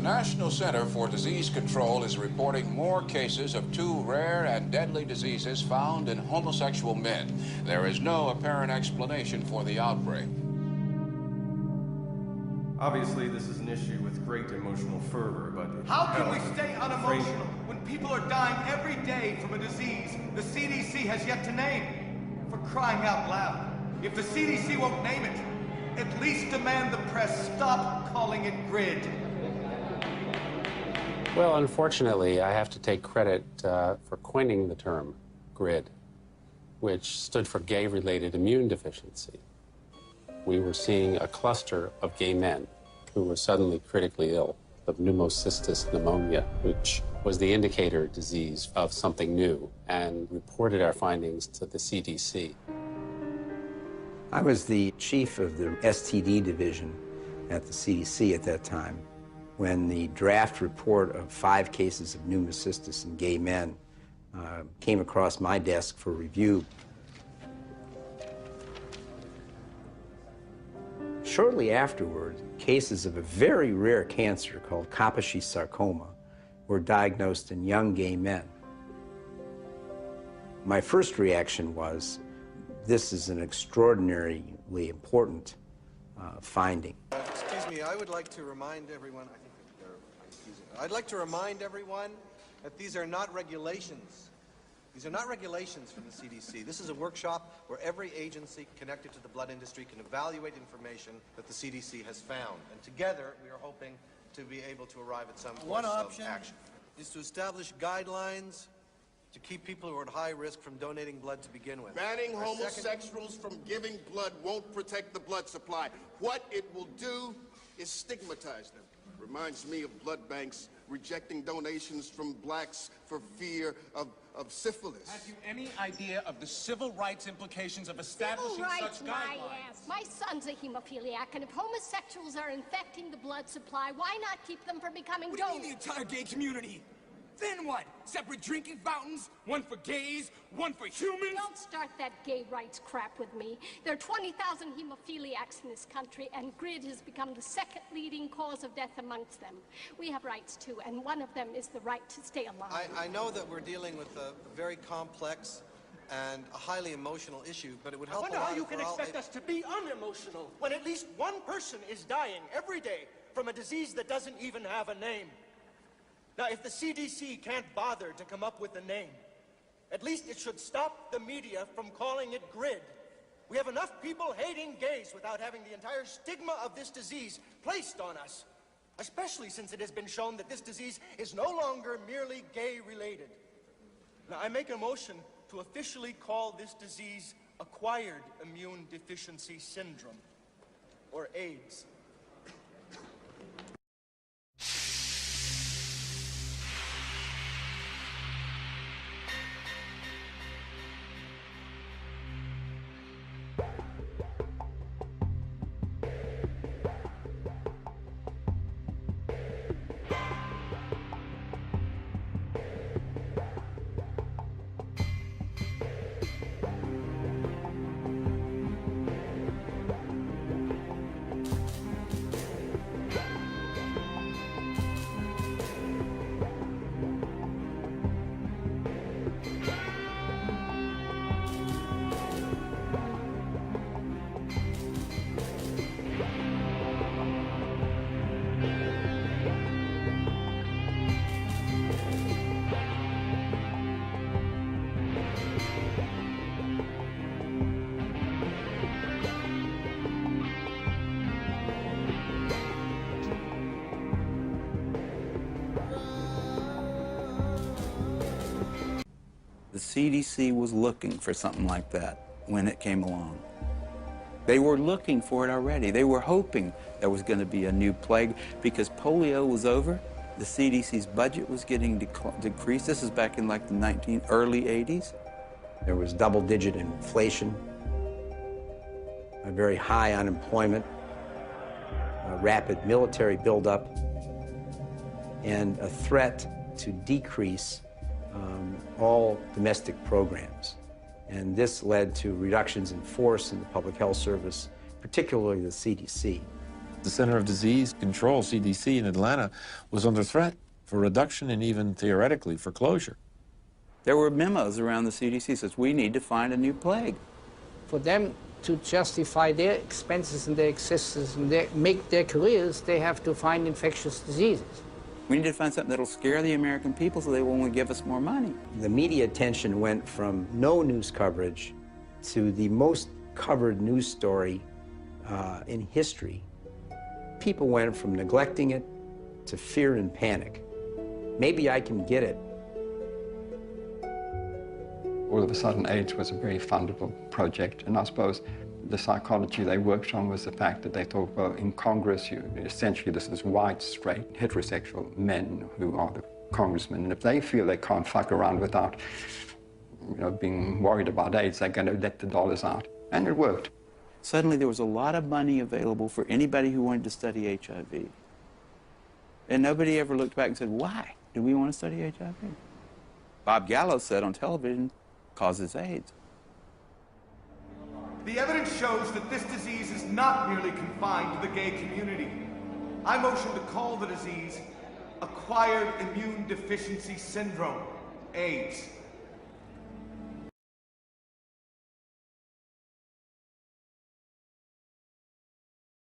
The National Center for Disease Control is reporting more cases of two rare and deadly diseases found in homosexual men. There is no apparent explanation for the outbreak. Obviously, this is an issue with great emotional fervor, but... How can we stay unemotional when people are dying every day from a disease the CDC has yet to name? For crying out loud, if the CDC won't name it, at least demand the press stop calling it GRID. Well, unfortunately, I have to take credit for coining the term GRID, which stood for gay-related immune deficiency. We were seeing a cluster of gay men who were suddenly critically ill of pneumocystis pneumonia, which was the indicator disease of something new, and reported our findings to the CDC. I was the chief of the STD division at the CDC at that time when the draft report of 5 cases of pneumocystis in gay men came across my desk for review. Shortly afterward, cases of a very rare cancer called Kaposi sarcoma were diagnosed in young gay men. My first reaction was, this is an extraordinarily important finding. Excuse me, I would like to remind everyone, I'd like to remind everyone that these are not regulations. These are not regulations from the CDC. This is a workshop where every agency connected to the blood industry can evaluate information that the CDC has found. And together, we are hoping to be able to arrive at some course of action. Is to establish guidelines to keep people who are at high risk from donating blood to begin with. Banning homosexuals from giving blood won't protect the blood supply. What it will do is stigmatize them. Reminds me of blood banks rejecting donations from blacks for fear of syphilis. Have you any idea of the civil rights implications of establishing such guidelines? My son's a hemophiliac, and if homosexuals are infecting the blood supply, why not keep them from becoming donors? What do you mean the entire gay community? Then what? Separate drinking fountains? One for gays, one for humans? Don't start that gay rights crap with me. There are 20,000 hemophiliacs in this country, and GRID has become the second leading cause of death amongst them. We have rights too, and one of them is the right to stay alive. I know that we're dealing with a very complex and a highly emotional issue, but it would help. I wonder how you can expect us to be unemotional when at least one person is dying every day from a disease that doesn't even have a name. Now, if the CDC can't bother to come up with a name, at least it should stop the media from calling it GRID. We have enough people hating gays without having the entire stigma of this disease placed on us, especially since it has been shown that this disease is no longer merely gay-related. Now, I make a motion to officially call this disease Acquired Immune Deficiency Syndrome, or AIDS. The CDC was looking for something like that when it came along. They were looking for it already. They were hoping there was going to be a new plague because polio was over. The CDC's budget was getting decreased. This is back in like the early 80s. There was double-digit inflation, a very high unemployment, a rapid military buildup, and a threat to decrease all domestic programs. And this led to reductions in force in the public health service, particularly the CDC. The Center of Disease Control, CDC, in Atlanta was under threat for reduction and even theoretically for closure. There were memos around the CDC says we need to find a new plague. For them to justify their expenses and their existence and make their careers, they have to find infectious diseases. We need to find something that'll scare the American people so they will only give us more money. The media attention went from no news coverage to the most covered news story in history. People went from neglecting it to fear and panic. Maybe I can get it. All of a sudden, AIDS was a very fundable project, and I suppose the psychology they worked on was the fact that they thought, well, in Congress, essentially this is white, straight, heterosexual men who are the congressmen, and if they feel they can't fuck around without, being worried about AIDS, they're going to let the dollars out, and it worked. Suddenly there was a lot of money available for anybody who wanted to study HIV. And nobody ever looked back and said, why do we want to study HIV? Bob Gallo said on television, causes AIDS. The evidence shows that this disease is not merely confined to the gay community. I motion to call the disease Acquired Immune Deficiency Syndrome, AIDS.